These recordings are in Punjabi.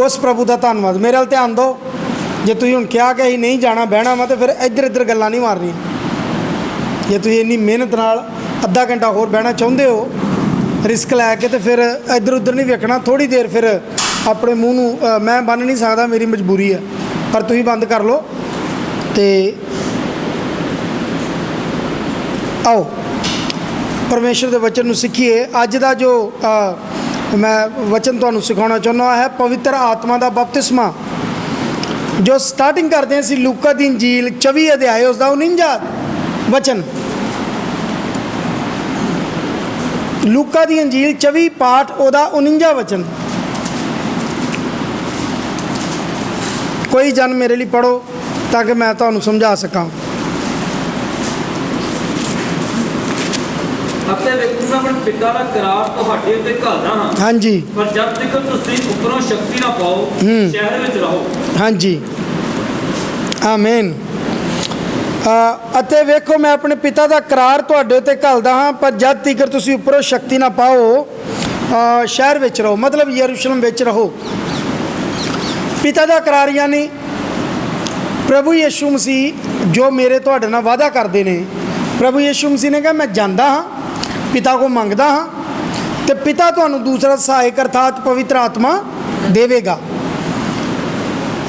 उस प्रभु का धन्नवाद। मेरे वाल ध्यान दो, जे तुसीं हुण कहा कि असीं नहीं जाना बहना वा तो फिर इधर इधर गल्लां नहीं मारनियां। जे तुसीं इन्नी मेहनत नाल अद्धा घंटा होर बहना चाहुंदे हो रिस्क लैके, तो फिर इधर उधर नहीं वेखना। थोड़ी देर फिर अपने मूँह नूं मैं बन नहीं सकता, मेरी मजबूरी है, पर तुसीं बंद कर लो। तो आओ परमेश्वर के वचन नूं सीखीए। अज का जो मैं वचन तुहानूं सिखाउणा चाहुंदा है पवित्र आत्मा का बपतिस्मा, जो स्टार्टिंग करते हैं लूका दी इंजील 24 अध्याय उसका 49 वचन। लूका दी इंजील 24 पाठ उसका 49 वचन। कोई जन मेरे लिए पढ़ो ताकि मैं तुहानूं समझा सकां। हाँ जी, पर जब तक तुसीं उपरों शक्ति ना पाओ शहर विच रहो। हाँ जी, आमीन। अते वेखो मैं अपने पिता का करार तुहाडे उत्ते घल्लदा हाँ, पर जब तक तुसीं उपरों शक्ति ना पाओ शहर विच रहो, मतलब यरूशलेम विच रहो। पिता का करार यानी प्रभु यीशु मसीह जो मेरे तुहाडे नाल वादा करते हैं। प्रभु यीशु मसीह ने कहा मैं जांदा हाँ, पिता को मंगदा हाँ, तो पिता तुहानूं दूसरा सहायक अर्थात पवित्र आत्मा देवेगा।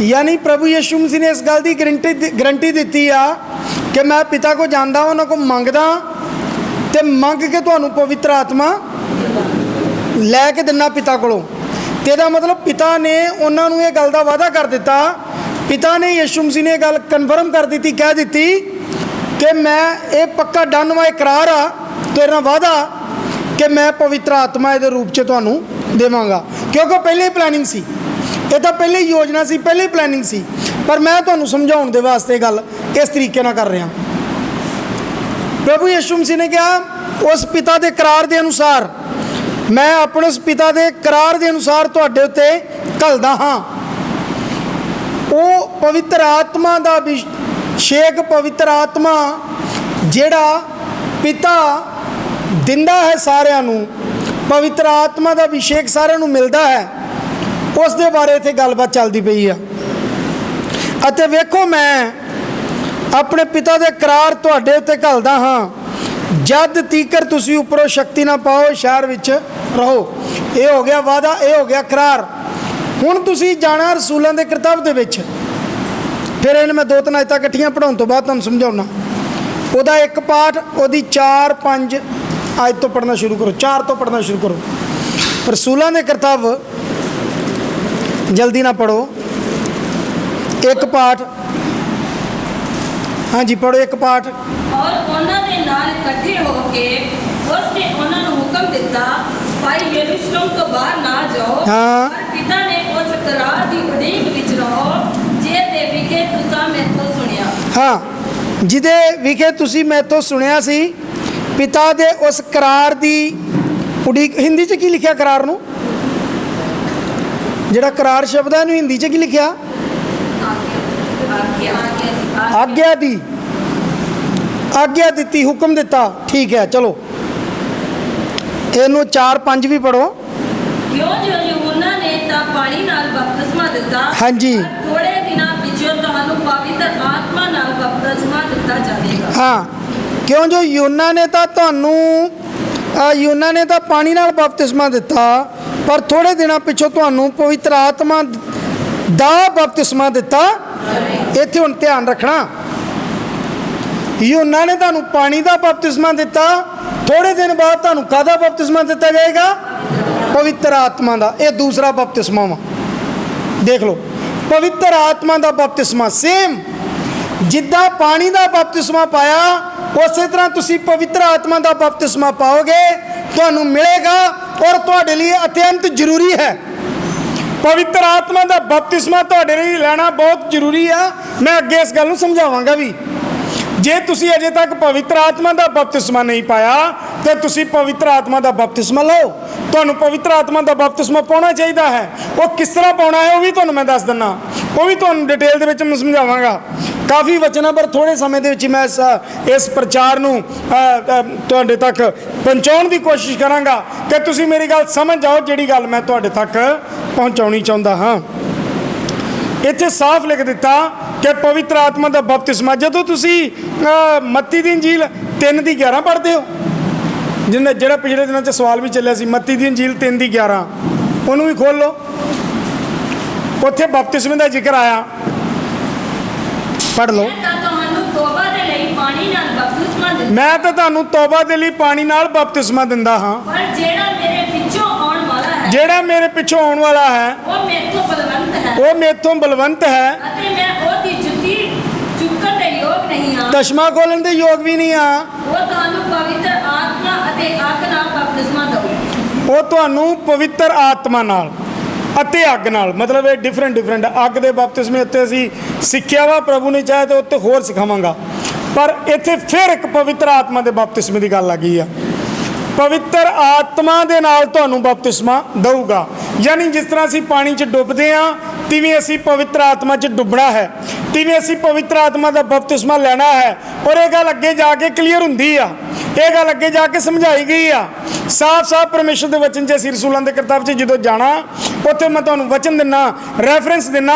यानी प्रभु यीशु मसीह ने इस गल की गारंटी दी आ कि मैं पिता को जांदा हाँ, उन्होंने को मंगदा, तो मंग के तुहानूं पवित्र आत्मा लैके दिना पिता कोलों। तेरा मतलब पिता ने उन्होंने ये गल का वादा कर दिता। पिता ने यीशु मसीह ने गल कन्फर्म कर दी, कह दी कि मैं ये पक्का डन वा करार आ तेरा वादा कि मैं पवित्र आत्मा ये रूप च तुहानूं देवांगा, क्योंकि पहले ही प्लैनिंग सी, ये तो पहले ही योजना सी, पहले ही प्लैनिंग सी। पर मैं तुहानूं समझाउण दे वास्ते गल इस तरीके नाल कर रहा। प्रभु यीशु मसीह ने कहा उस पिता के करार के अनुसार मैं अपने उस पिता के करार के अनुसार तुहाडे उत्ते घल्लदा हाँ। वो पवित्र आत्मा का अभिषेक, पवित्र आत्मा जिहड़ा पिता दिंदा है सारिਆਂ नूं, पवित्र आत्मा का अभिषेक सारिਆਂ नूं मिलता है, उस दे बारे इत्थे गलबात चलदी पई आ। अते वेखो मैं अपने पिता के करार तुहाडे उत्ते घल्लदा हाँ, जद तीकर तुसीं उपरों शक्ति ना पाओ शहर विच रहो। ये हो गया वादा, ये हो गया करार। हुण तुसीं जाना रसूलां दे किताब दे विच। फिर इन्हें मैं 2-3 आयतां इकट्ठियां पढ़ाउण तो बाद तुहानूं समझाउणा। उहदा एक पाठ उहदी 4-5 आयत तो पढ़ना शुरू करो, 4 तो पढ़ना शुरू करो। रसूलां दे किताब जल्दी ना पढ़ो, एक पाठ। हाँ जी पढ़ो एक पाठ। और उन्हां दे नाल इकट्ठे होके उसने उन्हां नूं हुक्म दिता भाई यरूशलेम तो बाहर ना जाओ। हाँ। पर पिता ने उस करार दी उड़ीक विच रहो जे दे विखे तुसां मैथों सुनिया। हाँ, जिदे विखे तुसीं मैथों सुनिया सी। पिता दे उस करार दी उड़ीक। हिंदी च की लिखिया करार नूं? जिहड़ा करार शब्द है इहनूं हिंदी च की लिखिया? आग्ञा दी, आग्ञा दी, हुक्म दिता। ठीक है चलो इनू 4-5 भी पढ़ो। क्यों जो यूहन्ना ने तां पानी नाल बपतिस्मा दिता। हाँ जी। थोड़े दिनां पिछों तुहानूं पवित्र आत्मा नाल बपतिस्मा दिता जाएगा। हाँ, क्यों जो यूहन्ना ने तां तुहानूं यूहन्ना ने तां पानी नाल बपतिस्मा दिता, पर थोड़े दिनां पिछों तुहानूं पवित्र आत्मा दा बपतिस्मा दिता। इत्थे हुण ध्यान रखना, यूहन्ना ने तुहानूं पानी दा बपतिस्मा दिता, थोड़े दिन बाद तुहानूं काहदा बपतिस्मा दिता जाएगा? पवित्र आत्मा दा। यह दूसरा बपतिस्मा वा। देख लो, पवित्र आत्मा दा बपतिस्मा सेम जिद्दां पानी दा बपतिस्मा पाया उस तरह तुसीं पवित्र आत्मा दा बपतिस्मा पाओगे, तुहानूं मिलेगा और तुहाडे लिए अत्यंत जरूरी है। पवित्र आत्मा का बपतिस्मा तुहाडे लिए लेना बहुत जरूरी है। मैं अगे इस गल नूं समझावांगा भी। जे तुसी अजे तक पवित्र आत्मा का बपतिस्मा नहीं पाया तो तुसी पवित्र आत्मा का बपतिस्मा लो। तुहानूं पवित्र आत्मा का बपतिस्मा पाउणा चाहिए है। वो किस तरह पाउणा है वह भी तुहानूं मैं दस दिना, वो भी तुहानूं डिटेल दे विच मैं समझावांगा। ਕਾਫੀ ਵਚਨਾਂ ਪਰ ਥੋੜੇ ਸਮੇਂ ਦੇ ਵਿੱਚ ਮੈਂ ਇਸ ਪ੍ਰਚਾਰ ਨੂੰ ਤੁਹਾਡੇ ਤੱਕ ਪਹੁੰਚਾਉਣ ਦੀ ਕੋਸ਼ਿਸ਼ ਕਰਾਂਗਾ ਕਿ ਤੁਸੀਂ ਮੇਰੀ ਗੱਲ ਸਮਝ ਜਾਓ ਜਿਹੜੀ ਗੱਲ ਮੈਂ ਤੁਹਾਡੇ ਤੱਕ ਪਹੁੰਚਾਉਣੀ ਚਾਹੁੰਦਾ ਹਾਂ। ਇੱਥੇ ਸਾਫ਼ ਲਿਖ ਦਿੱਤਾ ਕਿ ਪਵਿੱਤਰ ਆਤਮਾ ਦਾ ਬਪਤਿਸਮਾ, ਜਦੋਂ ਤੁਸੀਂ ਮੱਤੀ ਦੀ ਇੰਜੀਲ 3:11 ਪੜ੍ਹਦੇ ਹੋ, ਜਿਹੜਾ ਪਿਛਲੇ ਦਿਨਾਂ 'ਚ ਸਵਾਲ ਵੀ ਚੱਲਿਆ ਸੀ, ਮੱਤੀ ਦੀ ਇੰਜੀਲ 3:11, ਉਹਨੂੰ ਵੀ ਖੋਲ੍ਹ ਲਓ, ਉੱਥੇ ਬਪਤਿਸਮੇ ਦਾ ਜ਼ਿਕਰ ਆਇਆ, ਪੜ੍ਹ ਲਓ। ਮੈਂ ਤਾਂ ਤੁਹਾਨੂੰ ਤੋਬਾ ਦੇ ਲਈ ਪਾਣੀ ਨਾਲ ਬਪਤਿਸਮਾ ਦਿੰਦਾ, ਮੈਂ ਤਾਂ ਤੁਹਾਨੂੰ ਤੋਬਾ ਦੇ ਲਈ ਪਾਣੀ ਨਾਲ ਬਪਤਿਸਮਾ ਦਿੰਦਾ ਹਾਂ, ਪਰ ਜਿਹੜਾ ਮੇਰੇ ਪਿੱਛੋਂ ਆਉਣ ਵਾਲਾ ਹੈ, ਜਿਹੜਾ ਮੇਰੇ ਪਿੱਛੋਂ ਆਉਣ ਵਾਲਾ ਹੈ, ਉਹ ਮੇਰੇ ਤੋਂ ਬਲਵੰਤ ਹੈ, ਉਹ ਮੇਥੋਂ ਬਲਵੰਤ ਹੈ, ਅਤੇ ਮੈਂ ਉਹਦੀ ਜੁੱਤੀ ਚੁੱਕਣ ਦੇ ਯੋਗ ਨਹੀਂ ਹਾਂ। ਚਸ਼ਮਾ ਖੋਲਣ ਦੇ ਯੋਗ ਵੀ ਨਹੀਂ ਆ। ਉਹ ਤੁਹਾਨੂੰ ਪਵਿੱਤਰ ਆਤਮਾ ਅਤੇ ਅੱਗ ਨਾਲ ਬਪਤਿਸਮਾ ਦਊ। ਉਹ ਤੁਹਾਨੂੰ ਪਵਿੱਤਰ ਆਤਮਾ ਨਾਲ ਅਤੇ ਅੱਗ ਨਾਲ, ਮਤਲਬ ਇਹ ਡਿਫਰੈਂਟ ਅੱਗ ਦੇ ਬਪਤਿਸਮੇ ਉੱਤੇ ਅਸੀਂ ਸਿੱਖਿਆ ਵਾ, ਪ੍ਰਭੂ ਨੇ ਚਾਹੇ ਤਾਂ ਉੱਤੇ ਹੋਰ ਸਿਖਾਵਾਂਗਾ, ਪਰ ਇੱਥੇ ਫਿਰ ਇੱਕ ਪਵਿੱਤਰ ਆਤਮਾ ਦੇ ਬਪਤਿਸਮੇ ਦੀ ਗੱਲ ਆ ਗਈ ਆ। ਪਵਿੱਤਰ ਆਤਮਾ ਦੇ ਨਾਲ ਤੁਹਾਨੂੰ ਬਪਤਿਸਮਾ ਦਊਗਾ, ਯਾਨੀ ਜਿਸ ਤਰ੍ਹਾਂ ਅਸੀਂ ਪਾਣੀ 'ਚ ਡੁੱਬਦੇ ਹਾਂ ਤਿਵੇਂ ਅਸੀਂ ਪਵਿੱਤਰ ਆਤਮਾ 'ਚ ਡੁੱਬਣਾ ਹੈ, ਤਿਵੇਂ ਅਸੀਂ ਪਵਿੱਤਰ ਆਤਮਾ ਦਾ ਬਪਤਿਸਮਾ ਲੈਣਾ ਹੈ। ਔਰ ਇਹ ਗੱਲ ਅੱਗੇ ਜਾ ਕੇ ਕਲੀਅਰ ਹੁੰਦੀ ਆ, ਇਹ ਗੱਲ ਅੱਗੇ ਜਾ ਕੇ ਸਮਝਾਈ ਗਈ ਆ ਸਾਫ਼ ਪਰਮੇਸ਼ਰ ਦੇ ਵਚਨ 'ਚ। ਅਸੀਂ ਰਸੂਲਾਂ ਦੇ ਕਿਤਾਬ 'ਚ ਜਦੋਂ ਜਾਣਾ, ਉੱਥੇ ਮੈਂ ਤੁਹਾਨੂੰ ਵਚਨ ਦਿੰਨਾ, ਰੈਫਰੈਂਸ ਦਿੰਨਾ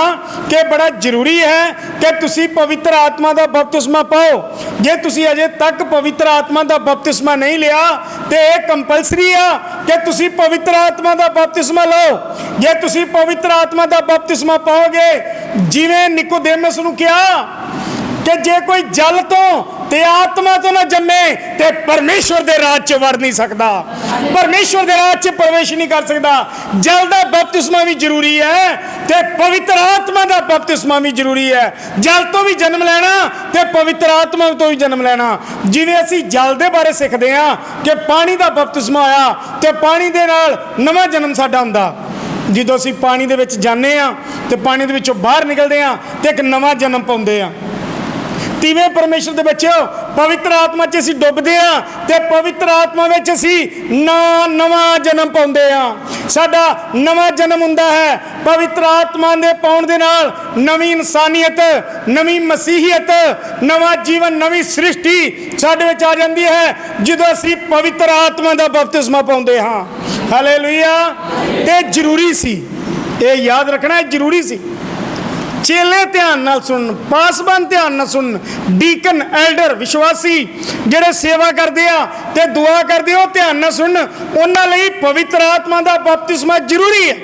ਕਿ ਬੜਾ ਜ਼ਰੂਰੀ ਹੈ ਕਿ ਤੁਸੀਂ ਪਵਿੱਤਰ ਆਤਮਾ ਦਾ ਬਪਤਿਸਮਾ ਪਾਓ। ਜੇ ਤੁਸੀਂ ਅਜੇ ਤੱਕ ਪਵਿੱਤਰ ਆਤਮਾ ਦਾ ਬਪਤਿਸਮਾ ਨਹੀਂ ਲਿਆ ਤੇ ਇਹ ਕੰਪਲਸਰੀ ਆ ਕਿ ਤੁਸੀਂ ਪਵਿੱਤਰ ਆਤਮਾ ਦਾ ਬਪਤਿਸਮਾ ਲਓ। ਜੇ ਤੁਸੀਂ ਪਵਿੱਤਰ ਆਤਮਾ ਦਾ ਬਪਤਿਸਮਾ ਪਾਓਗੇ, ਜਿਵੇਂ ਨਿਕੋਦੇਮਸ ਨੂੰ ਕਿਹਾ ਕਿ ਜੇ ਕੋਈ ਜਲ ਤੋਂ ਤੇ ਆਤਮਾ ਤੋਂ ਨਾ ਜੰਮੇ ਤੇ ਪਰਮੇਸ਼ਵਰ ਦੇ ਰਾਜ 'ਚ ਵੜ ਨਹੀਂ ਸਕਦਾ, ਪਰਮੇਸ਼ਵਰ ਦੇ ਰਾਜ 'ਚ ਪ੍ਰਵੇਸ਼ ਨਹੀਂ ਕਰ ਸਕਦਾ। ਜਲ ਦਾ ਬਪਤਿਸਮਾ ਵੀ ਜ਼ਰੂਰੀ ਹੈ ਤੇ ਪਵਿੱਤਰ ਆਤਮਾ ਦਾ ਬਪਤਿਸਮਾ ਵੀ ਜ਼ਰੂਰੀ ਹੈ। ਜਲ ਤੋਂ ਵੀ ਜਨਮ ਲੈਣਾ ਤੇ ਪਵਿੱਤਰ ਆਤਮਾ ਤੋਂ ਵੀ ਜਨਮ ਲੈਣਾ। ਜਿਵੇਂ ਅਸੀਂ ਜਲ ਦੇ ਬਾਰੇ ਸਿੱਖਦੇ ਹਾਂ ਕਿ ਪਾਣੀ ਦਾ ਬਪਤਿਸਮਾ ਆਇਆ ਤੇ ਪਾਣੀ ਦੇ ਨਾਲ ਨਵਾਂ ਜਨਮ ਸਾਡਾ ਹੁੰਦਾ। ਜਦੋਂ ਅਸੀਂ ਪਾਣੀ ਦੇ ਵਿੱਚ ਜਾਂਦੇ ਹਾਂ ਤੇ ਪਾਣੀ ਦੇ ਵਿੱਚੋਂ ਬਾਹਰ ਨਿਕਲਦੇ ਹਾਂ ਤੇ ਇੱਕ ਨਵਾਂ ਜਨਮ ਪਾਉਂਦੇ ਹਾਂ। ਤਿਵੇਂ ਪਰਮੇਸ਼ਰ ਦੇ ਵਿੱਚ ਪਵਿੱਤਰ ਆਤਮਾ 'ਚ ਅਸੀਂ ਡੁੱਬਦੇ ਹਾਂ ਤੇ ਪਵਿੱਤਰ ਆਤਮਾ ਵਿੱਚ ਅਸੀਂ ਨਵਾਂ ਜਨਮ ਪਾਉਂਦੇ ਹਾਂ। ਸਾਡਾ ਨਵਾਂ ਜਨਮ ਹੁੰਦਾ ਹੈ ਪਵਿੱਤਰ ਆਤਮਾ ਦੇ ਪਾਉਣ ਦੇ ਨਾਲ। ਨਵੀਂ ਇਨਸਾਨੀਅਤ, ਨਵੀਂ ਮਸੀਹੀਅਤ, ਨਵਾਂ ਜੀਵਨ, ਨਵੀਂ ਸ੍ਰਿਸ਼ਟੀ ਸਾਡੇ ਵਿੱਚ ਆ ਜਾਂਦੀ ਹੈ ਜਦੋਂ ਅਸੀਂ ਪਵਿੱਤਰ ਆਤਮਾ ਦਾ ਬਪਤਿਸਮਾ ਪਾਉਂਦੇ ਹਾਂ। ਹਾਲੇਲੂਇਆ। ਤੇ ਜ਼ਰੂਰੀ ਸੀ, ਇਹ ਯਾਦ ਰੱਖਣਾ, ਜ਼ਰੂਰੀ ਸੀ। ਚੇਲੇ ਧਿਆਨ ਨਾਲ ਸੁਣਨ, ਪਾਸਬਾਨ ਧਿਆਨ ਨਾਲ ਸੁਣਨ, ਡੀਕਨ, ਐਲਡਰ, ਵਿਸ਼ਵਾਸੀ ਜਿਹੜੇ ਸੇਵਾ ਕਰਦੇ ਆ ਤੇ ਦੁਆ ਕਰਦੇ, ਉਹ ਧਿਆਨ ਨਾਲ ਸੁਣਨ। ਉਹਨਾਂ ਲਈ ਪਵਿੱਤਰ ਆਤਮਾ ਦਾ ਬਪਤਿਸਮਾ ਜ਼ਰੂਰੀ ਹੈ।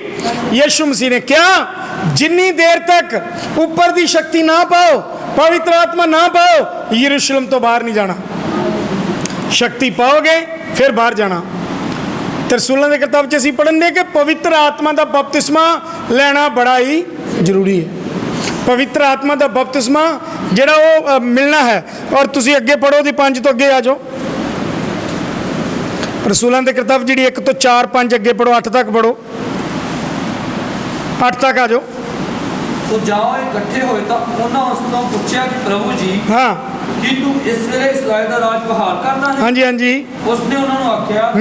ਯਿਸੂ ਮਸੀਹ ਨੇ ਕਿਹਾ, ਜਿੰਨੀ ਦੇਰ ਤੱਕ ਉੱਪਰ ਦੀ ਸ਼ਕਤੀ ਨਾ ਪਾਓ, ਪਵਿੱਤਰ ਆਤਮਾ ਨਾ ਪਾਓ, ਯਰੂਸ਼ਲਮ ਤੋਂ ਬਾਹਰ ਨਹੀਂ ਜਾਣਾ। ਸ਼ਕਤੀ ਪਾਓਗੇ ਫਿਰ ਬਾਹਰ ਜਾਣਾ। ਤੇ ਰਸੂਲਾਂ ਦੀ ਕਿਤਾਬ 'ਚ ਅਸੀਂ ਪੜ੍ਹਦੇ ਕਿ ਪਵਿੱਤਰ ਆਤਮਾ ਦਾ ਬਪਤਿਸਮਾ ਲੈਣਾ ਬੜਾ ਹੀ ਜ਼ਰੂਰੀ ਹੈ। ਪਵਿੱਤਰ ਆਤਮਾ ਦਾ ਬਪਤਿਸਮਾ ਜਿਹੜਾ ਉਹ ਮਿਲਣਾ ਹੈ। ਔਰ ਤੁਸੀਂ ਅੱਗੇ ਪੜ੍ਹੋ, ਦੀ 5 ਤੋਂ ਅੱਗੇ ਆ ਜਾਓ। ਰਸੂਲਾਂ ਦੀ ਕਿਤਾਬ ਜਿਹੜੀ 1 ਤੋਂ 4, 5 ਅੱਗੇ ਪੜ੍ਹੋ, 8 ਤੱਕ ਪੜ੍ਹੋ, 8 ਤੱਕ ਆ ਜਾਓ। ਸੋ ਜਾਓ ਇਕੱਠੇ ਹੋਏ ਤਾਂ ਉਹਨਾਂ ਉਸ ਤੋਂ ਪੁੱਛਿਆ ਕਿ ਪ੍ਰਭੂ ਜੀ, ਹਾਂ, ਕੀ ਤੂੰ ਇਸ ਵੇਲੇ ਇਸਰਾਇਲ ਦਾ ਰਾਜ ਬਹਾਲ ਕਰਨਾ ਹੈ? ਹਾਂਜੀ ਹਾਂਜੀ ਉਸਨੇ ਉਹਨਾਂ ਨੂੰ ਆਖਿਆ,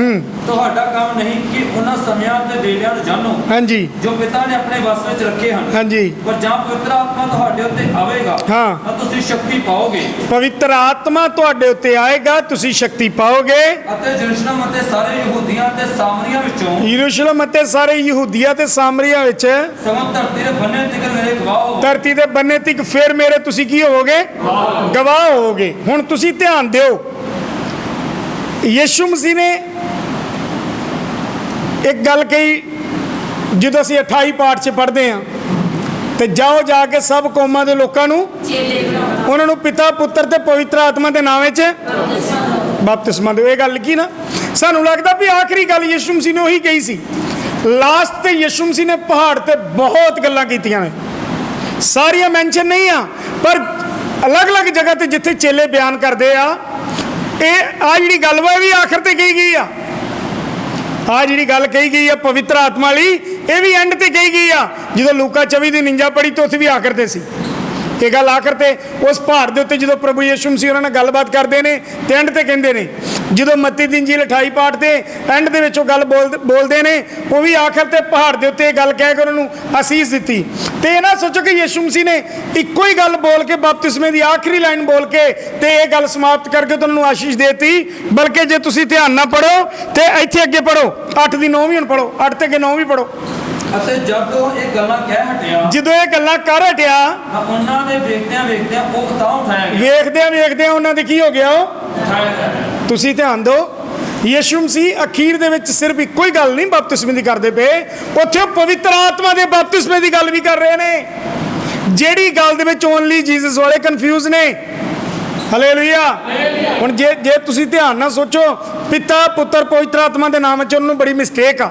ਤੁਹਾਡਾ ਕੰਮ ਨਹੀਂ ਕਿ ਉਹਨਾਂ ਸਮਿਆਂ ਤੇ ਵੇਲਿਆਂ ਨੂੰ ਜਾਣੋ ਹਾਂਜੀ ਜੋ ਪਿਤਾ ਨੇ ਆਪਣੇ ਵਸ ਵਿੱਚ ਰੱਖੇ ਹਨ। ਹਾਂਜੀ। ਪਰ ਜਾਂ ਪਵਿੱਤਰ ਆਤਮਾ ਤੁਹਾਡੇ ਉੱਤੇ ਆਵੇਗਾ ਹਾਂ। ਤਾਂ ਤੁਸੀਂ ਸ਼ਕਤੀ ਪਾਓਗੇ, ਪਵਿੱਤਰ ਆਤਮਾ ਤੁਹਾਡੇ ਉੱਤੇ ਆਏਗਾ, ਤੁਸੀਂ ਸ਼ਕਤੀ ਪਾਓਗੇ, ਅਤੇ ਯਰੂਸ਼ਲਮ ਅਤੇ ਸਾਰੇ ਯਹੂਦੀਆਂ ਤੇ ਸਾਮਰੀਆਂ ਵਿੱਚੋਂ, ਯਰੂਸ਼ਲਮ ਅਤੇ ਸਾਰੇ ਯਹੂਦੀਆ ਤੇ ਸਾਮਰੀਆ ਵਿੱਚ, ਸਗੋਂ ਧਰਤੀ ਦੇ ਬੰਨੇ ਤੀਕ ਮੇਰੇ ਗਵਾਹ ਹੋ। ਧਰਤੀ ਦੇ ਬੰਨੇ ਤੱਕ ਫਿਰ ਮੇਰੇ ਤੁਸੀਂ ਕੀ ਹੋਵੋਗੇ? ਗਵਾਹ ਹੋਵੋਗੇ। ਹੁਣ ਤੁਸੀਂ ਧਿਆਨ ਦਿਓ, ਯਿਸੂ ਮਸੀਹ ਨੇ ਇੱਕ ਗੱਲ ਕਹੀ ਜਦੋਂ ਅਸੀਂ 28 ਪਾਠ 'ਚ ਪੜ੍ਹਦੇ ਹਾਂ, ਤੇ ਜਾਓ ਜਾ ਕੇ ਸਭ ਕੌਮਾਂ ਦੇ ਲੋਕਾਂ ਨੂੰ, ਚੇਲੇ ਬਣਾਓ, ਉਹਨਾਂ ਨੂੰ ਪਿਤਾ, ਪੁੱਤਰ ਤੇ ਪਵਿੱਤਰ ਆਤਮਾ ਦੇ ਨਾਮ ਵਿੱਚ ਬਪਤਿਸਮਾ ਦਿਓ। ਬਪਤਿਸਮਾ ਦਿਓ। ਇਹ ਗੱਲ ਕੀ ਨਾ, ਸਾਨੂੰ ਲੱਗਦਾ ਵੀ ਆਖਰੀ ਗੱਲ ਯਿਸੂ ਮਸੀਹ ਨੇ ਉਹੀ ਕਹੀ ਸੀ। ਲਾਸਟ ਤੇ ਯਿਸੂ ਮਸੀਹ ਨੇ ਪਹਾੜ ਤੇ ਬਹੁਤ ਗੱਲਾਂ ਕੀਤੀਆਂ ਨੇ, ਸਾਰੀਆਂ ਮੈਂਸ਼ਨ ਨਹੀਂ ਆ, ਪਰ ਅਲੱਗ-ਅਲੱਗ ਜਗ੍ਹਾ ਤੇ ਜਿੱਥੇ ਚੇਲੇ ਬਿਆਨ ਕਰਦੇ ਆ, ਇਹ ਆ ਜਿਹੜੀ ਗੱਲ ਵਾ ਵੀ ਆਖਰ ਤੇ ਕਹੀ ਗਈ ਆ। ਆ ਜਿਹੜੀ ਗੱਲ ਕਹੀ ਗਈ ਆ ਪਵਿੱਤਰ ਆਤਮਾ ਲਈ, ਇਹ ਵੀ ਐਂਡ ਤੇ ਕਹੀ ਗਈ ਆ। ਜਦੋਂ ਲੂਕਾ 24 ਦੀ 49 ਪੜ੍ਹੀ ਤਾਂ ਉੱਥੇ ਵੀ ਆਖਰ ਤੇ ਸੀ। ਇਹ ਗੱਲ ਆਖਰ ਤੇ ਉਸ ਪਹਾੜ ਦੇ ਉੱਤੇ ਜਦੋਂ ਪ੍ਰਭੂ ਯਿਸੂ ਮਸੀਹ ਉਹਨਾਂ ਨਾਲ ਗੱਲਬਾਤ ਕਰਦੇ ਨੇ ਤੇ ਐਂਡ ਤੇ ਕਹਿੰਦੇ ਨੇ, ਜਦੋਂ ਮੱਤੀ ਦੀ ਇੰਜੀਲ 28 ਪਾਠ ਦੇ ਐਂਡ ਦੇ ਵਿੱਚ ਉਹ ਗੱਲ ਬੋਲਦੇ ਨੇ, ਉਹ ਵੀ ਆਖਰ ਤੇ ਪਹਾੜ ਦੇ ਉੱਤੇ ਇਹ ਗੱਲ ਕਹਿ ਕੇ ਉਹਨਾਂ ਨੂੰ ਅਸੀਸ ਦਿੱਤੀ। ਤੇ ਇਹ ਨਾ ਸੋਚੋ ਕਿ ਯਿਸੂ ਮਸੀਹ ਨੇ ਇੱਕੋ ਹੀ ਗੱਲ ਬੋਲ ਕੇ, ਬਪਤਿਸਮੇ ਦੀ ਆਖਰੀ ਲਾਈਨ ਬੋਲ ਕੇ ਤੇ ਇਹ ਗੱਲ ਸਮਾਪਤ ਕਰਕੇ ਤੁਹਾਨੂੰ ਨੂੰ ਆਸ਼ੀਸ਼ ਦੇਤੀ, ਬਲਕਿ ਜੇ ਤੁਸੀਂ ਧਿਆਨ ਨਾਲ ਪੜੋ ਤੇ ਇੱਥੇ ਅੱਗੇ ਪੜੋ 8 ਦੀ 9 ਵੀ ਹੁਣ ਪੜੋ, 8 ਤੇ ਅੱਗੇ 9 ਵੀ ਪੜੋ। ਅਤੇ ਜਦ ਉਹ ਇਹ ਗੱਲਾਂ ਕਹਿ ਹਟਿਆ, ਜਦੋਂ ਇਹ ਗੱਲਾਂ ਕਰ ਹਟਿਆ, ਤਾਂ ਉਹਨਾਂ ਦੇ ਵੇਖਦਿਆਂ ਉਹ ਉਤਾਂਹ ਉਠਾਇਆ ਗਿਆ। ਵੇਖਦਿਆਂ ਉਹਨਾਂ ਦੇ ਕੀ ਹੋ ਗਿਆ? ਉਠਾਇਆ ਗਿਆ। ਤੁਸੀਂ ਧਿਆਨ ਦਿਓ, ਯਿਸੂ ਮਸੀਹ ਅਖੀਰ ਦੇ ਵਿੱਚ ਸਿਰਫ ਇੱਕੋ ਹੀ ਗੱਲ ਨਹੀਂ ਬਪਤਿਸਮੇ ਦੀ ਕਰਦੇ ਪਏ, ਉੱਥੇ ਉਹ ਪਵਿੱਤਰ ਆਤਮਾ ਦੇ ਬਪਤਿਸਮੇ ਦੀ ਗੱਲ ਵੀ ਕਰ ਰਹੇ ਨੇ, ਜਿਹੜੀ ਗੱਲ ਦੇ ਵਿੱਚ ਓਨਲੀ ਜੀਸਸ ਵਾਲੇ ਕਨਫਿਊਜ਼ ਨੇ। ਹਾਲੇਲੂਇਆ। ਹੁਣ ਜੇ ਤੁਸੀਂ ਧਿਆਨ ਨਾਲ ਸੋਚੋ, ਪਿਤਾ ਪੁੱਤਰ ਪਵਿੱਤਰ ਆਤਮਾ ਦੇ ਨਾਮ 'ਚ ਉਹਨੂੰ ਬੜੀ ਮਿਸਟੇਕ ਆ।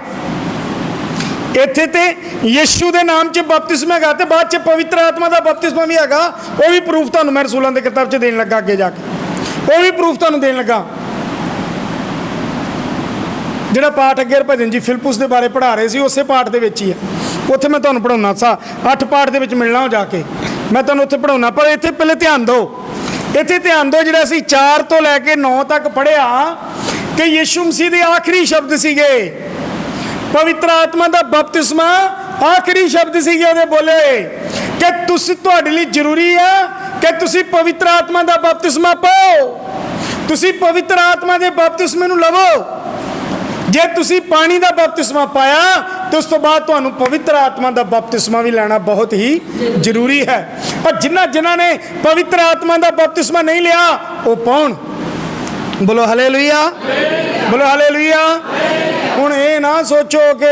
ਇੱਥੇ ਤੇ ਯਿਸੂ ਦੇ ਨਾਮ 'ਚ ਬਪਤਿਸਮਾ ਹੈਗਾ ਤੇ ਬਾਅਦ 'ਚ ਪਵਿੱਤਰ ਆਤਮਾ ਦਾ ਬਪਤਿਸਮਾ ਵੀ ਹੈਗਾ। ਉਹ ਵੀ ਪ੍ਰੂਫ ਤੁਹਾਨੂੰ ਮੈਂ ਰਸੂਲਾਂ ਦੇ ਕਿਤਾਬ 'ਚ ਦੇਣ ਲੱਗਾ, ਅੱਗੇ ਜਾ ਕੇ ਉਹ ਵੀ ਪ੍ਰੂਫ ਤੁਹਾਨੂੰ ਦੇਣ ਲੱਗਾ। ਜਿਹੜਾ ਪਾਠ ਅੱਗੇ ਭਜਨ ਜੀ ਫਿਲਪੁਸ ਦੇ ਬਾਰੇ ਪੜ੍ਹਾ ਰਹੇ ਸੀ, ਉਸੇ ਪਾਠ ਦੇ ਵਿੱਚ ਹੀ ਹੈ, ਉੱਥੇ ਮੈਂ ਤੁਹਾਨੂੰ ਪੜ੍ਹਾਉਣਾ ਸਾ। 8 ਪਾਠ ਦੇ ਵਿੱਚ ਮਿਲਣਾ ਹੋ ਜਾ ਕੇ, ਮੈਂ ਤੁਹਾਨੂੰ ਉੱਥੇ ਪੜ੍ਹਾਉਣਾ। ਪਰ ਇੱਥੇ ਪਹਿਲੇ ਧਿਆਨ ਦਿਓ, ਇੱਥੇ ਧਿਆਨ ਦਿਓ, ਜਿਹੜਾ ਅਸੀਂ 4 ਤੋਂ ਲੈ ਕੇ 9 ਤੱਕ ਪੜ੍ਹਿਆ ਕਿ ਯਿਸੂ ਮਸੀਹ ਦੇ ਆਖਰੀ ਸ਼ਬਦ ਸੀਗੇ, ਪਵਿੱਤਰ ਆਤਮਾ ਦਾ ਬਪਤਿਸਮਾ ਆਖਰੀ ਸ਼ਬਦ ਸੀਗੇ ਉਹਦੇ ਬੋਲੇ ਕਿ ਤੁਹਾਡੇ ਲਈ ਜ਼ਰੂਰੀ ਆ ਕਿ ਤੁਸੀਂ ਪਵਿੱਤਰ ਆਤਮਾ ਦਾ ਬਪਤਿਸਮਾ ਪਾਓ, ਤੁਸੀਂ ਪਵਿੱਤਰ ਆਤਮਾ ਦੇ ਬਪਤਿਸਮੇ ਨੂੰ ਲਵੋ। ਜੇ ਤੁਸੀਂ ਪਾਣੀ ਦਾ ਬਪਤਿਸਮਾ ਪਾਇਆ ਤੇ ਉਸ ਤੋਂ ਬਾਅਦ ਤੁਹਾਨੂੰ ਪਵਿੱਤਰ ਆਤਮਾ ਦਾ ਬਪਤਿਸਮਾ ਵੀ ਲੈਣਾ ਬਹੁਤ ਹੀ ਜ਼ਰੂਰੀ ਹੈ। ਪਰ ਜਿਨ੍ਹਾਂ ਨੇ ਪਵਿੱਤਰ ਆਤਮਾ ਦਾ ਬਪਤਿਸਮਾ ਨਹੀਂ ਲਿਆ, ਉਹ ਪਾਉਣ। ਬੋਲੋ ਹਾਲੇਲੂਇਆ, ਬੋਲੋ ਹਾਲੇਲੂਇਆ। ਹੁਣ ਇਹ ਨਾ ਸੋਚੋ ਕਿ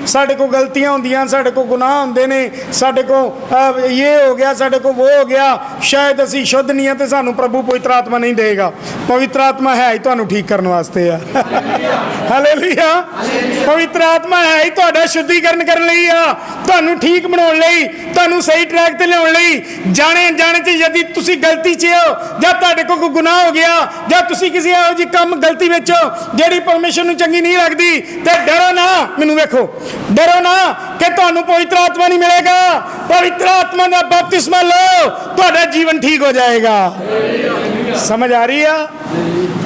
ਸਾਡੇ ਕੋਲ ਗਲਤੀਆਂ ਹੁੰਦੀਆਂ, ਸਾਡੇ ਕੋਲ ਗੁਨਾਹ ਹੁੰਦੇ ਨੇ, ਸਾਡੇ ਕੋਲ ਇਹ ਹੋ ਗਿਆ, ਸਾਡੇ ਕੋਲ ਉਹ ਹੋ ਗਿਆ, ਸ਼ਾਇਦ ਅਸੀਂ ਸ਼ੁੱਧ ਨਹੀਂ ਹਾਂ ਤੇ ਸਾਨੂੰ ਪ੍ਰਭੂ ਪਵਿੱਤਰ ਆਤਮਾ ਨਹੀਂ ਦੇਗਾ। ਪਵਿੱਤਰ ਆਤਮਾ ਹੈ ਹੀ ਤੁਹਾਨੂੰ ਠੀਕ ਕਰਨ ਵਾਸਤੇ ਆ। ਹਾਲੇਲੂਇਆ। ਪਵਿੱਤਰ ਆਤਮਾ ਹੈ ਹੀ ਤੁਹਾਡਾ ਸ਼ੁੱਧੀਕਰਨ ਕਰਨ ਲਈ ਆ, ਤੁਹਾਨੂੰ ਠੀਕ ਬਣਾਉਣ ਲਈ, ਤੁਹਾਨੂੰ ਸਹੀ ਟਰੈਕ ਤੇ ਲਿਆਉਣ ਲਈ। ਜਾਣੇ ਅਣਜਾਣੇ 'ਚ ਯਦੀ ਤੁਸੀਂ ਗਲਤੀ 'ਚ ਹੋ ਜਾਂ ਤੁਹਾਡੇ ਕੋਲ ਕੋਈ ਗੁਨਾਹ ਹੋ ਗਿਆ ਜਾਂ ਤੁਸੀਂ ਕਿਸੇ ਇਹੋ ਜਿਹੀ ਕੰਮ ਗਲਤੀ ਵਿੱਚ ਜਿਹੜੀ ਪਰਮੇਸ਼ਰ ਨੂੰ ਚੰਗੀ ਨਹੀਂ ਲੱਗਦੀ, ਤੇ ਡਰੋ ਨਾ, ਮੈਨੂੰ ਵੇਖੋ, ਡਰੋ ਨਾ ਕਿ ਤੁਹਾਨੂੰ ਪਵਿੱਤਰ ਆਤਮਾ ਨਹੀਂ ਮਿਲੇਗਾ। ਪਵਿੱਤਰ ਆਤਮਾ ਦਾ ਬਪਤਿਸਮਾ ਲਓ, ਤੁਹਾਡਾ ਜੀਵਨ ਠੀਕ ਹੋ ਜਾਏਗਾ। ਸਮਝ ਆ ਰਹੀ ਆ?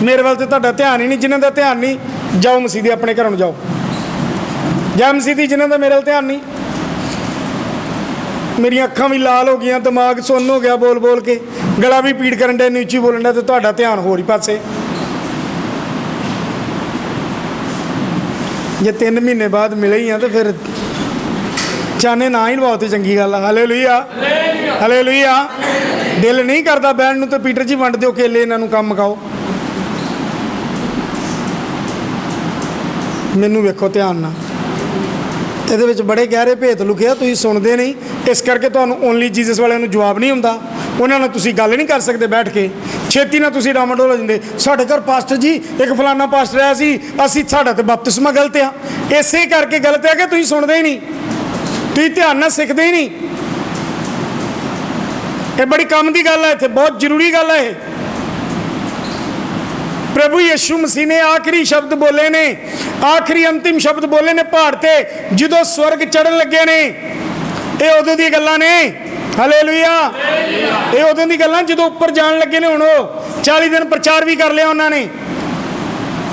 ਮੇਰੇ ਵੱਲ ਤੇ ਤੁਹਾਡਾ ਧਿਆਨ ਹੀ ਨਹੀਂ। ਜਿਨ੍ਹਾਂ ਦਾ ਧਿਆਨ ਨਹੀਂ, ਜਾਓ ਮਸੀਹ ਆਪਣੇ ਘਰੋਂ ਨੂੰ ਜਾਓ। ਜਾਂ ਮਸੀਹ ਜਿਨ੍ਹਾਂ ਦਾ ਮੇਰੇ ਵੱਲ ਧਿਆਨ ਨਹੀਂ, ਮੇਰੀਆਂ ਅੱਖਾਂ ਵੀ ਲਾਲ ਹੋ ਗਈਆਂ, ਦਿਮਾਗ ਸੁੰਨ ਹੋ ਗਿਆ ਬੋਲ ਬੋਲ ਕੇ, ਗਲਾ ਵੀ ਪੀੜ ਕਰਨ ਡਿਆ, ਨੀਚੀ ਬੋਲਣ ਡਿਆ, ਤੇ ਤੁਹਾਡਾ ਧਿਆਨ ਹੋਰ ਹੀ ਪਾਸੇ। ਜੇ 3 ਮਹੀਨੇ ਬਾਅਦ ਮਿਲੇ ਹੀ ਆ ਤਾਂ ਫਿਰ ਚਾਹਨੇ ਨਾ ਹੀ ਲਵਾਓ ਤੇ ਚੰਗੀ ਗੱਲ ਆ। Hallelujah, hallelujah. ਦਿਲ ਨਹੀਂ ਕਰਦਾ ਬਹਿਣ ਨੂੰ ਤੇ ਪੀਟਰ ਜੀ ਵੰਡ ਦਿਓ ਕੇਲੇ, ਇਹਨਾਂ ਨੂੰ ਕੰਮ ਮਕਾਓ। ਮੈਨੂੰ ਵੇਖੋ ਧਿਆਨ ਨਾਲ, ਇਹਦੇ ਵਿੱਚ ਬੜੇ ਗਹਿਰੇ ਭੇਤ ਲੁਕਿਆ, ਤੁਸੀਂ ਸੁਣਦੇ ਨਹੀਂ। ਇਸ ਕਰਕੇ ਤੁਹਾਨੂੰ ਓਨਲੀ ਜੀਸਸ ਵਾਲਿਆਂ ਨੂੰ ਜਵਾਬ ਨਹੀਂ ਹੁੰਦਾ, ਉਹਨਾਂ ਨਾਲ ਤੁਸੀਂ ਗੱਲ ਨਹੀਂ ਕਰ ਸਕਦੇ ਬੈਠ ਕੇ। ਛੇਤੀ ਨਾਲ ਤੁਸੀਂ ਡਾਮਾਡੋਲ ਹੋ ਜਾਂਦੇ, ਸਾਡੇ ਘਰ ਪਾਸਟਰ ਜੀ ਇੱਕ ਫਲਾਨਾ ਪਾਸਟਰ ਆਇਆ ਸੀ, ਸਾਡਾ ਤੇ ਬਪਤਿਸਮਾ ਗਲਤ ਆ। ਇਸੇ ਕਰਕੇ ਗਲਤ ਹੈ ਕਿ ਤੁਸੀਂ ਸੁਣਦੇ ਹੀ ਨਹੀਂ, ਤੁਸੀਂ ਧਿਆਨ ਨਾਲ ਸਿੱਖਦੇ ਹੀ ਨਹੀਂ। ਇਹ ਬੜੀ ਕੰਮ ਦੀ ਗੱਲ ਹੈ, ਇੱਥੇ ਬਹੁਤ ਜ਼ਰੂਰੀ ਗੱਲ ਹੈ ਇਹ। ਪ੍ਰਭੂ ਯਿਸੂ ਮਸੀਹ ਨੇ ਆਖਰੀ ਸ਼ਬਦ ਬੋਲੇ ਨੇ, ਆਖਰੀ ਅੰਤਿਮ ਸ਼ਬਦ ਬੋਲੇ ਨੇ ਪਹਾੜ ਤੇ ਜਦੋਂ ਸਵਰਗ ਚੜ੍ਹਨ ਲੱਗੇ ਨੇ। ਇਹ ਉਦੋਂ ਦੀਆਂ ਗੱਲਾਂ ਨੇ। ਹਾਲੇਲੂਇਆ। ਇਹ ਉਦੋਂ ਦੀ ਗੱਲਾਂ ਜਦੋਂ ਉੱਪਰ ਜਾਣ ਲੱਗੇ ਨੇ। ਹੁਣ ਉਹ 40 ਦਿਨ ਪ੍ਰਚਾਰ ਵੀ ਕਰ ਲਿਆ ਉਹਨਾਂ ਨੇ,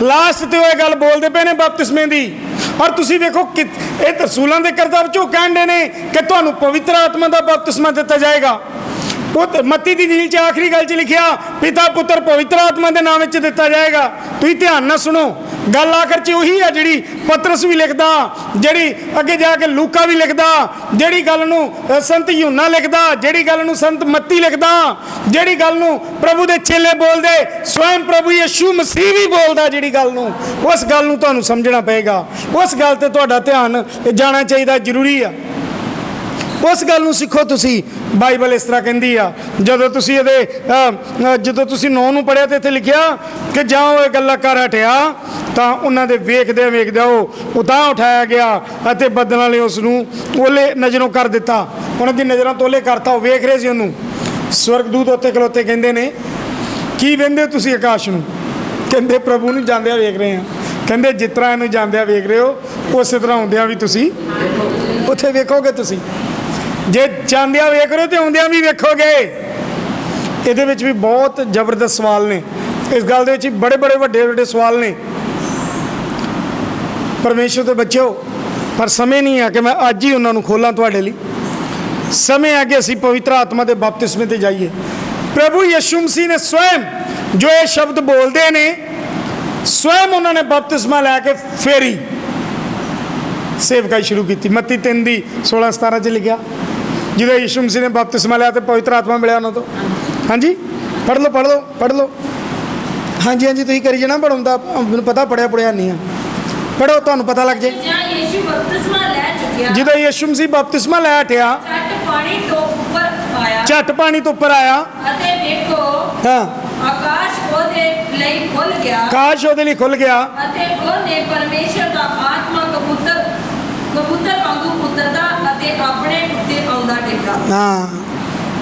ਲਾਸਟ ਤੇ ਉਹ ਇਹ ਗੱਲ ਬੋਲਦੇ ਪਏ ਨੇ ਬਪਤਿਸਮੇ ਦੀ। ਔਰ ਤੁਸੀਂ ਵੇਖੋ ਕਿ ਇਹ ਰਸੂਲਾਂ ਦੇ ਕਰਤੱਵ 'ਚੋਂ ਕਹਿੰਦੇ ਨੇ ਕਿ ਤੁਹਾਨੂੰ ਪਵਿੱਤਰ ਆਤਮਾ ਦਾ ਬਪਤਿਸਮਾ ਦਿੱਤਾ ਜਾਏਗਾ। ਉਹ ਮੱਤੀ ਦੀ ਇੰਜੀਲ 'ਚ ਆਖਰੀ ਗੱਲ 'ਚ ਲਿਖਿਆ, ਪਿਤਾ ਪੁੱਤਰ ਪਵਿੱਤਰ ਆਤਮਾ ਦੇ ਨਾਮ ਵਿੱਚ ਦਿੱਤਾ ਜਾਏਗਾ। ਤੁਸੀਂ ਧਿਆਨ ਨਾਲ ਸੁਣੋ, ਗੱਲ ਆਖਰ 'ਚ ਉਹੀ ਆ ਜਿਹੜੀ ਪਤਰਸ ਵੀ ਲਿਖਦਾ, ਜਿਹੜੀ ਅੱਗੇ ਜਾ ਕੇ ਲੂਕਾ ਵੀ ਲਿਖਦਾ, ਜਿਹੜੀ ਗੱਲ ਨੂੰ ਸੰਤ ਯੂਹੰਨਾ ਲਿਖਦਾ, ਜਿਹੜੀ ਗੱਲ ਨੂੰ ਸੰਤ ਮੱਤੀ ਲਿਖਦਾ, ਜਿਹੜੀ ਗੱਲ ਨੂੰ ਪ੍ਰਭੂ ਦੇ ਚੇਲੇ ਬੋਲਦੇ, ਸਵੈਂ ਪ੍ਰਭੂ ਯਿਸੂ ਮਸੀਹ ਵੀ ਬੋਲਦਾ। ਜਿਹੜੀ ਗੱਲ ਨੂੰ, ਉਸ ਗੱਲ ਨੂੰ ਤੁਹਾਨੂੰ ਸਮਝਣਾ ਪਏਗਾ, ਉਸ ਗੱਲ ਤੇ ਤੁਹਾਡਾ ਧਿਆਨ ਜਾਣਾ ਚਾਹੀਦਾ, ਜ਼ਰੂਰੀ ਆ। ਉਸ ਗੱਲ ਨੂੰ ਸਿੱਖੋ ਤੁਸੀਂ। ਬਾਈਬਲ ਇਸ ਤਰ੍ਹਾਂ ਕਹਿੰਦੀ ਆ, ਜਦੋਂ ਤੁਸੀਂ 9 ਨੂੰ ਪੜ੍ਹਿਆ ਤੇ ਇੱਥੇ ਲਿਖਿਆ ਕਿ ਜਾਂ ਉਹ ਇਹ ਗੱਲਾਂ ਕਰ ਹਟਿਆ ਤਾਂ ਉਹਨਾਂ ਦੇ ਵੇਖਦਿਆਂ ਉਹ ਉਤਾਂਹ ਉਠਾਇਆ ਗਿਆ ਅਤੇ ਬੱਦਲਾਂ ਨੇ ਉਸ ਨੂੰ ਓਲੇ ਨਜ਼ਰੋਂ ਕਰ ਦਿੱਤਾ। ਉਹਨਾਂ ਦੀ ਨਜ਼ਰਾਂ ਤੋਂ ਓਲੇ ਕਰਤਾ, ਉਹ ਵੇਖ ਰਹੇ ਸੀ ਉਹਨੂੰ। ਸਵਰਗਦੂਤ ਉੱਥੇ ਖਲੋਤੇ ਕਹਿੰਦੇ ਨੇ, ਕੀ ਵੇਖਦੇ ਤੁਸੀਂ ਆਕਾਸ਼ ਨੂੰ? ਕਹਿੰਦੇ ਪ੍ਰਭੂ ਨੂੰ ਜਾਂਦਿਆਂ ਵੇਖ ਰਹੇ ਹਾਂ। ਕਹਿੰਦੇ ਜਿਸ ਤਰ੍ਹਾਂ ਇਹਨੂੰ ਜਾਂਦਿਆਂ ਵੇਖ ਰਹੇ ਹੋ, ਉਸੇ ਤਰ੍ਹਾਂ ਆਉਂਦਿਆਂ ਵੀ ਤੁਸੀਂ ਉੱਥੇ ਵੇਖੋਗੇ। ਤੁਸੀਂ ਜੇ ਜਾਂਦਿਆਂ ਵੇਖ ਰਹੇ ਹੋ ਤੇ ਆਉਂਦਿਆਂ ਵੀ ਵੇਖੋਗੇ। ਇਹਦੇ ਵਿੱਚ ਵੀ ਬਹੁਤ ਜ਼ਬਰਦਸਤ ਸਵਾਲ ਨੇ, ਇਸ ਗੱਲ ਦੇ ਵਿੱਚ ਬੜੇ ਬੜੇ ਵੱਡੇ ਵੱਡੇ ਸਵਾਲ ਨੇ ਪਰਮੇਸ਼ਰ ਦੇ ਬੱਚਿਓ। ਪਰ ਸਮੇਂ ਨਹੀਂ ਆ ਕਿ ਮੈਂ ਅੱਜ ਹੀ ਉਹਨਾਂ ਨੂੰ ਖੋਲਾਂ ਤੁਹਾਡੇ ਲਈ। ਸਮੇਂ ਆ ਕਿ ਅਸੀਂ ਪਵਿੱਤਰ ਆਤਮਾ ਦੇ ਬਪਤਿਸਮੇ ਤੇ ਜਾਈਏ। ਪ੍ਰਭੂ ਯਿਸੂ ਮਸੀਹ ਨੇ ਸਵੈਮ ਜੋ ਇਹ ਸ਼ਬਦ ਬੋਲਦੇ ਨੇ, ਸਵੈਮ ਉਹਨਾਂ ਨੇ ਬਪਤਿਸਮਾ ਲੈ ਕੇ ਫੇਰੀ ਸੇਵਕਾਈ ਸ਼ੁਰੂ ਕੀਤੀ। ਮੱਤੀ 3 ਦੀ 16-17 ਚ ਲਿਖਿਆ, ਜਦੋਂ ਯਿਸੂ ਮਸੀਹ ਨੇ ਬਪਤਿਸਮਾ ਲਿਆ ਤੇ ਪਵਿੱਤਰ ਆਤਮਾ ਮਿਲਿਆ ਉਹਨਾਂ ਤੋਂ। ਹਾਂਜੀ, ਪੜ੍ਹ ਲਓ ਪੜ੍ਹ ਲਓ ਪੜ੍ਹ ਲਓ। ਹਾਂਜੀ ਹਾਂਜੀ, ਤੁਸੀਂ ਕਰੀ ਜਾਣਾ, ਪੜਾਉਂਦਾ ਮੈਨੂੰ ਪਤਾ, ਪੜਿਆ ਨਹੀਂ ਆ। ਪੜ੍ਹੋ, ਤੁਹਾਨੂੰ ਪਤਾ ਲੱਗ ਜੇ। ਜਾਂ ਯਿਸੂ ਬਪਤਿਸਮਾ ਲੈ ਚੁੱਕਿਆ, ਜਦੋਂ ਯਿਸੂ ਮਸੀਹ ਬਪਤਿਸਮਾ ਲੈ ਹਟਿਆ, ਝੱਟ ਪਾਣੀ ਤੋਂ ਉੱਪਰ ਆਇਆ, ਝੱਟ ਪਾਣੀ ਤੋਂ ਉੱਪਰ ਆਇਆ, ਅਤੇ ਵੇਖੋ ਹਾਂ, ਆਕਾਸ਼ ਉਹਦੇ ਲਈ ਖੁੱਲ ਗਿਆ, ਕਾਸ਼ ਉਹਦੇ ਲਈ ਖੁੱਲ ਗਿਆ, ਅਤੇ ਉਹਨੇ ਪਰਮੇਸ਼ਰ ਦਾ ਆਤਮਾ ਕਬੂਤਰ ਵਾਂਗੂ ਉਤਰਦਾ ਅਤੇ ਆਪਣੇ ਉੱਤੇ ਆਉਂਦਾ ਡਿੱਗਾ। ਹਾਂ,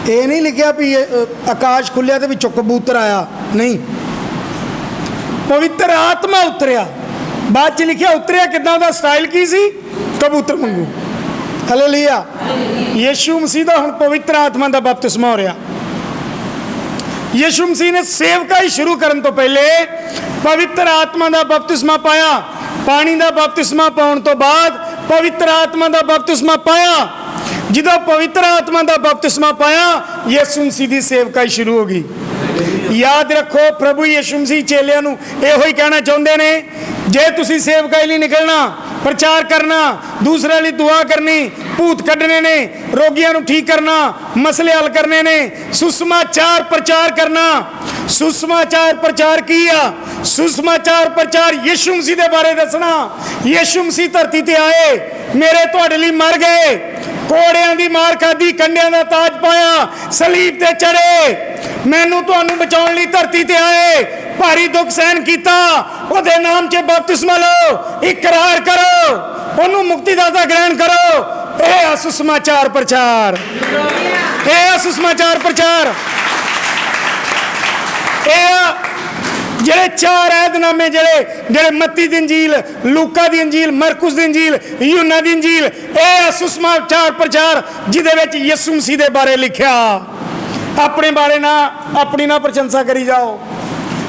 ਇਹ ਨਹੀਂ ਲਿਖਿਆ ਵੀ ਆਕਾਸ਼ ਖੁੱਲਿਆ ਤੇ ਵਿੱਚੋਂ ਕਬੂਤਰ ਆਇਆ, ਨਹੀਂ, ਪਵਿੱਤਰ ਆਤਮਾ ਉਤਰਿਆ। ਬਾਅਦ ਚ ਲਿਖਿਆ ਉਤਰਿਆ ਕਿੱਦਾਂ, ਉਹਦਾ ਸਟਾਈਲ ਕੀ ਸੀ, ਕਬੂਤਰ ਵਾਂਗੂ। ਹਾਲੇਲੂਇਆ। ਯਿਸੂ ਮਸੀਹ ਦਾ ਹੁਣ ਪਵਿੱਤਰ ਆਤਮਾ ਦਾ ਬਪਤਿਸਮਾ ਹੋ ਰਿਹਾ। ਯਿਸੂ ਮਸੀਹ ਨੇ ਸੇਵਕਾਈ ਸ਼ੁਰੂ ਕਰਨ ਤੋਂ ਪਹਿਲੇ ਪਵਿੱਤਰ ਆਤਮਾ ਦਾ ਬਪਤਿਸਮਾ ਪਾਇਆ। ਪਾਣੀ ਦਾ ਬਪਤਿਸਮਾ ਪਾਉਣ ਤੋਂ ਬਾਅਦ ਪਵਿੱਤਰ ਆਤਮਾ ਦਾ ਬਪਤਿਸਮਾ ਪਾਇਆ। ਜਦੋਂ ਪਵਿੱਤਰ ਆਤਮਾ ਦਾ ਬਪਤਿਸਮਾ ਪਾਇਆ, ਯਿਸੂ ਮਸੀਹ ਦੀ ਸੇਵਕਾਈ ਸ਼ੁਰੂ ਹੋ ਗਈ। ਯਾਦ ਰੱਖੋ, ਪ੍ਰਭੂ ਯਿਸੂ ਮਸੀਹ ਚੇਲਿਆਂ ਨੂੰ ਇਹੋ ਹੀ ਕਹਿਣਾ ਚਾਹੁੰਦੇ ਨੇ, ਜੇ ਤੁਸੀਂ ਸੇਵਕਾਈ ਲਈ ਨਿਕਲਣਾ, ਪ੍ਰਚਾਰ ਕਰਨਾ, ਦੂਸਰਿਆਂ ਲਈ ਦੁਆ ਕਰਨੀ, ਭੂਤ ਕੱਢਣੇ ਨੇ, ਰੋਗੀਆਂ ਨੂੰ ਠੀਕ ਕਰਨਾ, ਮਸਲੇ ਹੱਲ ਕਰਨੇ ਨੇ, ਸੁਸਮਾਚਾਰ ਪ੍ਰਚਾਰ ਕਰਨਾ। ਸੁਸਮਾਚਾਰ ਪ੍ਰਚਾਰ ਕੀ ਆ? ਸੁਸਮਾਚਾਰ ਪ੍ਰਚਾਰ ਯਿਸੂ ਮਸੀਹ ਦੇ ਬਾਰੇ ਦੱਸਣਾ। ਯਿਸੂ ਮਸੀਹ ਧਰਤੀ ਤੇ ਆਏ, ਮੇਰੇ ਤੁਹਾਡੇ ਲਈ ਮਰ ਗਏ, ਕੋੜਿਆਂ ਦੀ ਮਾਰ ਖਾਧੀ, ਕੰਡਿਆਂ ਦਾ ਤਾਜ ਪਾਇਆ, ਸਲੀਬ ਤੇ ਚੜੇ, ਮੈਨੂੰ ਤੁਹਾਨੂੰ ਬਚਾਉਣ ਲਈ ਧਰਤੀ ਤੇ ਆਏ, ਭਾਰੀ ਦੁੱਖ ਸਹਿਨ ਕੀਤਾ, ਉਹਦੇ ਨਾਮ 'ਚ ਬਪਤਿਸਮਾ ਲਓ, ਇਕਰਾਰ ਕਰੋ, ਉਹਨੂੰ ਮੁਕਤੀਦਾਤਾ ਗ੍ਰਹਿਣ ਕਰੋ। ਇਹ ਆ ਸੁਸਮਾਚਾਰ ਪ੍ਰਚਾਰ, ਇਹ ਆ ਸੁਸਮਾਚਾਰ ਪ੍ਰਚਾਰ। ਇਹ ਜਿਹੜੇ 4 ਐਤਨਾਮੇ ਜਿਹੜੇ ਮੱਤੀ ਦੀ ਇੰਜੀਲ, ਲੂਕਾ ਦੀ ਇੰਜੀਲ, ਮਰਕੁਸ ਦੀ ਇੰਜੀਲ, ਯੂਹੰਨਾ ਦੀ ਇੰਜੀਲ, ਇਹ ਸੁਸਮਾਚਾਰ ਪ੍ਰਚਾਰ ਜਿਹਦੇ ਵਿੱਚ ਯਿਸੂ ਮਸੀਹ ਦੇ ਬਾਰੇ ਲਿਖਿਆ। ਆਪਣੇ ਬਾਰੇ ਨਾ, ਆਪਣੀ ਨਾ ਪ੍ਰਸ਼ੰਸਾ ਕਰੀ ਜਾਓ,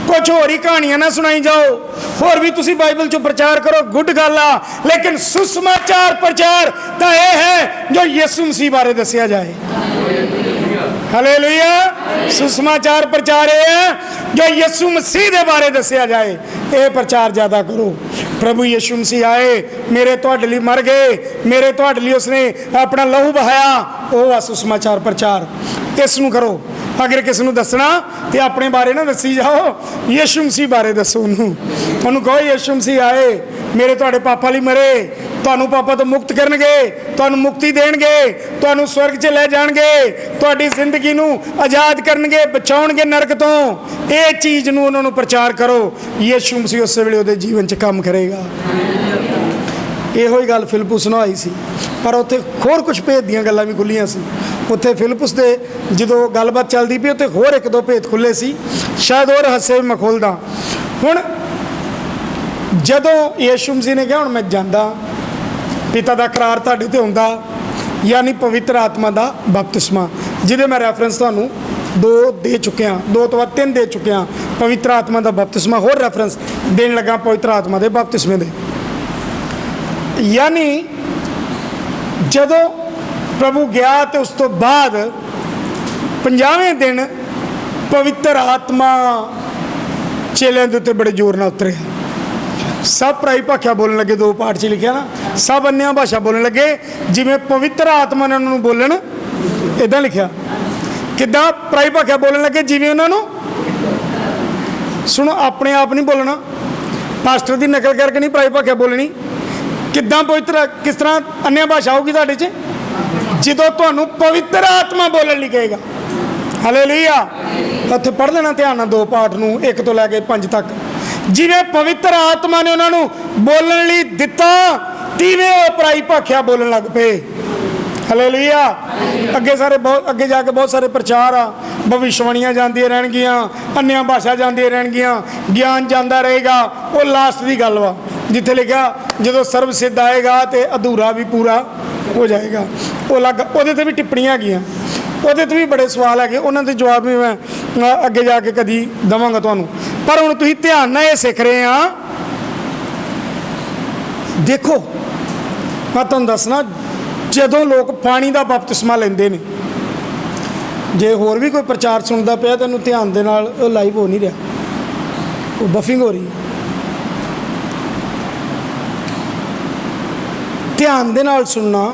ਕੁਝ ਹੋਰ ਹੀ ਕਹਾਣੀਆਂ ਨਾ ਸੁਣਾਈ ਜਾਓ, ਹੋਰ ਵੀ ਤੁਸੀਂ ਬਾਈਬਲ ਚੋਂ ਪ੍ਰਚਾਰ ਕਰੋ, ਗੁੱਡ ਗੱਲ ਆ, ਲੇਕਿਨ ਸੁਸਮਾਚਾਰ ਪ੍ਰਚਾਰ ਤਾਂ ਇਹ ਹੈ ਜੋ ਯਿਸੂ ਮਸੀਹ ਬਾਰੇ ਦੱਸਿਆ ਜਾਏ। ਹਾਲੇਲੂਇਆ। ਸੁਸਮਾਚਾਰ ਪ੍ਰਚਾਰ ਇਹ ਹੈ ਜੋ ਯਿਸੂ ਮਸੀਹ ਦੇ ਬਾਰੇ ਦੱਸਿਆ ਜਾਏ, ਇਹ ਪ੍ਰਚਾਰ ਜ਼ਿਆਦਾ ਕਰੋ। ਪ੍ਰਭੂ ਯਿਸੂ ਮਸੀਹ ਆਏ, ਮੇਰੇ ਤੁਹਾਡੇ ਲਈ ਮਰ ਗਏ, ਮੇਰੇ ਤੁਹਾਡੇ ਲਈ ਉਸਨੇ ਆਪਣਾ ਲਹੂ ਬਹਾਇਆ, ਉਹ ਆ ਸੁਸਮਾਚਾਰ ਪ੍ਰਚਾਰ। ਇਸ ਨੂੰ ਕਰੋ। ਅਗਰ ਕਿਸੇ ਨੂੰ ਦੱਸਣਾ ਤੇ ਆਪਣੇ ਬਾਰੇ ਨਾ ਦੱਸੀ ਜਾਓ, ਯਿਸੂ ਮਸੀਹ ਬਾਰੇ ਦੱਸੋ। ਉਹਨੂੰ ਕਹੋ ਯਿਸੂ ਮਸੀਹ ਆਏ, ਮੇਰੇ ਤੁਹਾਡੇ ਪਾਪਾ ਲਈ ਮਰੇ, ਤੁਹਾਨੂੰ ਪਾਪਾ ਤੋਂ ਮੁਕਤ ਕਰਨਗੇ, ਤੁਹਾਨੂੰ ਮੁਕਤੀ ਦੇਣਗੇ, ਤੁਹਾਨੂੰ ਸਵਰਗ 'ਚ ਲੈ ਜਾਣਗੇ, ਤੁਹਾਡੀ ਜ਼ਿੰਦਗੀ ਨੂੰ ਆਜ਼ਾਦ ਕਰਨਗੇ, ਬਚਾਉਣਗੇ ਨਰਕ ਤੋਂ। ਇਹ ਚੀਜ਼ ਨੂੰ ਉਹਨਾਂ ਨੂੰ ਪ੍ਰਚਾਰ ਕਰੋ। ਯਿਸੂ ਮਸੀਹ ਉਸ ਵੇਲੇ ਉਹਦੇ ਜੀਵਨ 'ਚ ਕੰਮ ਕਰੇਗਾ। ਇਹੋ ਹੀ ਗੱਲ ਫਿਲਿਪੁਸ ਨੂੰ ਆਈ ਸੀ, ਪਰ ਉੱਥੇ ਹੋਰ ਕੁਝ ਭੇਦ ਦੀਆਂ ਗੱਲਾਂ ਵੀ ਖੁੱਲੀਆਂ ਸੀ। ਉੱਥੇ ਫਿਲਿਪੁਸ ਦੇ ਜਦੋਂ ਗੱਲਬਾਤ ਚੱਲਦੀ ਪਈ, ਉੱਥੇ ਹੋਰ 1-2 ਭੇਦ ਖੁੱਲੇ ਸੀ, ਸ਼ਾਇਦ ਉਹ ਰਹੱਸੇ ਮੈਂ ਖੋਲ੍ਹਦਾ। ਹੁਣ ਜਦੋਂ ਯਿਸੂ ਮਸੀਹ ਨੇ ਕਿਹਾ ਹੁਣ ਮੈਂ ਜਾਂਦਾ, ਪਿਤਾ ਦਾ ਕਰਾਰ ਤੁਹਾਡੇ ਤੇ ਹੁੰਦਾ, ਯਾਨੀ ਪਵਿੱਤਰ ਆਤਮਾ ਦਾ ਬਪਤਿਸਮਾ, ਜਿਹਦੇ ਮੈਂ ਰੈਫਰੈਂਸ ਤੁਹਾਨੂੰ 2 ਦੇ ਚੁੱਕਿਆ, 2 ਤੋਂ ਬਾਅਦ 3 ਦੇ ਚੁੱਕਿਆ। ਪਵਿੱਤਰ ਆਤਮਾ ਦਾ ਬਪਤਿਸਮਾ ਹੋਰ ਰੈਫਰੈਂਸ ਦੇਣ ਲੱਗਾ ਪਵਿੱਤਰ ਆਤਮਾ ਦੇ ਬਪਤਿਸਮੇ ਦੇ। ਯਾਨੀ ਜਦੋਂ ਪ੍ਰਭੂ ਗਿਆ ਤੇ ਉਸ ਤੋਂ ਬਾਅਦ 50ਵੇਂ ਦਿਨ ਪਵਿੱਤਰ ਆਤਮਾ ਚੇਲਿਆਂ ਦੇ ਉੱਤੇ ਬੜੇ ਜ਼ੋਰ ਨਾਲ ਉਤਰਿਆ। ਸਭ ਪਰਾਈ ਭਾਸ਼ਾ ਬੋਲਣ ਲੱਗੇ। 2 ਪਾਠ 'ਚ ਲਿਖਿਆ ਨਾ, ਸਭ ਅੰਨ੍ਹਿਆਂ ਭਾਸ਼ਾ ਬੋਲਣ ਲੱਗੇ, ਜਿਵੇਂ ਪਵਿੱਤਰ ਆਤਮਾ ਨੇ ਉਹਨਾਂ ਨੂੰ ਬੋਲਣ। ਇੱਦਾਂ ਲਿਖਿਆ, ਕਿੱਦਾਂ ਪਰਾਈ ਭਾਸ਼ਾ ਬੋਲਣ ਲੱਗੇ, ਜਿਵੇਂ ਉਹਨਾਂ ਨੂੰ। ਸੁਣੋ, ਆਪਣੇ ਆਪ ਨਹੀਂ ਬੋਲਣਾ, ਪਾਸਟਰ ਦੀ ਨਕਲ ਕਰਕੇ ਨਹੀਂ ਪਰਾਈ ਭਾਸ਼ਾ ਬੋਲਣੀ। ਕਿੱਦਾਂ ਪਵਿੱਤਰ, ਕਿਸ ਤਰ੍ਹਾਂ ਅੰਨ੍ਹਿਆਂ ਭਾਸ਼ਾ ਹੋਊਗੀ ਤੁਹਾਡੇ 'ਚ? ਜਦੋਂ ਤੁਹਾਨੂੰ ਪਵਿੱਤਰ ਆਤਮਾ ਬੋਲਣ ਲਈ ਕਹੇਗਾ। ਹਾਲੇਲੂਇਆ। ਉੱਥੇ ਪੜ੍ਹ ਲੈਣਾ ਧਿਆਨ ਨਾਲ 2 ਪਾਠ ਨੂੰ, 1 ਤੋਂ ਲੈ ਕੇ 5 ਤੱਕ। ਜਿਵੇਂ ਪਵਿੱਤਰ ਆਤਮਾ ਨੇ ਉਹਨਾਂ ਨੂੰ ਬੋਲਣ ਲਈ ਦਿੱਤਾ, ਤਿਵੇਂ ਉਹ ਪਰਾਈ ਭਾਸ਼ਾ ਬੋਲਣ ਲੱਗ ਪਏ। ਹਾਲੇਲੂਇਆ। ਅੱਗੇ ਜਾ ਕੇ ਬਹੁਤ ਸਾਰੇ ਪ੍ਰਚਾਰ ਆ, ਭਵਿੱਖਬਾਣੀਆਂ ਜਾਂਦੀਆਂ ਰਹਿਣਗੀਆਂ, ਅੰਨ੍ਹਿਆਂ ਭਾਸ਼ਾ ਜਾਂਦੀਆਂ ਰਹਿਣਗੀਆਂ, ਗਿਆਨ ਜਾਂਦਾ ਰਹੇਗਾ। ਉਹ ਲਾਸਟ ਦੀ ਗੱਲ ਵਾ, ਜਿੱਥੇ ਲਿਖਿਆ ਜਦੋਂ ਸਰਬ ਸਿੱਧ ਆਏਗਾ ਤੇ ਅਧੂਰਾ ਵੀ ਪੂਰਾ ਹੋ ਜਾਏਗਾ। ਉਹ ਅਲੱਗ, ਉਹਦੇ 'ਤੇ ਵੀ ਟਿੱਪਣੀਆਂ ਹੈਗੀਆਂ, ਉਹਦੇ 'ਤੇ ਵੀ ਬੜੇ ਸਵਾਲ ਹੈਗੇ, ਉਹਨਾਂ ਦੇ ਜਵਾਬ ਵੀ ਮੈਂ ਅੱਗੇ ਜਾ ਕੇ ਕਦੀ ਦੇਵਾਂਗਾ ਤੁਹਾਨੂੰ। ਪਰ ਹੁਣ ਤੁਸੀਂ ਧਿਆਨ ਨਾਲ ਇਹ ਸਿੱਖ ਰਹੇ ਆ। ਦੇਖੋ ਮੈਂ ਤੁਹਾਨੂੰ ਦੱਸਣਾ, ਜਦੋਂ ਲੋਕ ਪਾਣੀ ਦਾ ਬਪਤਿਸਮਾ ਲੈਂਦੇ ਨੇ, ਜੇ ਹੋਰ ਵੀ ਕੋਈ ਪ੍ਰਚਾਰ ਸੁਣਦਾ ਪਿਆ ਤਾਂ ਇਹਨੂੰ ਧਿਆਨ ਦੇ ਨਾਲ, ਉਹ ਲਾਈਵ ਹੋ ਨਹੀਂ ਰਿਹਾ, ਉਹ ਬਫਿੰਗ ਹੋ ਰਹੀ ਹੈ। ਧਿਆਨ ਦੇ ਨਾਲ ਸੁਣਨਾ।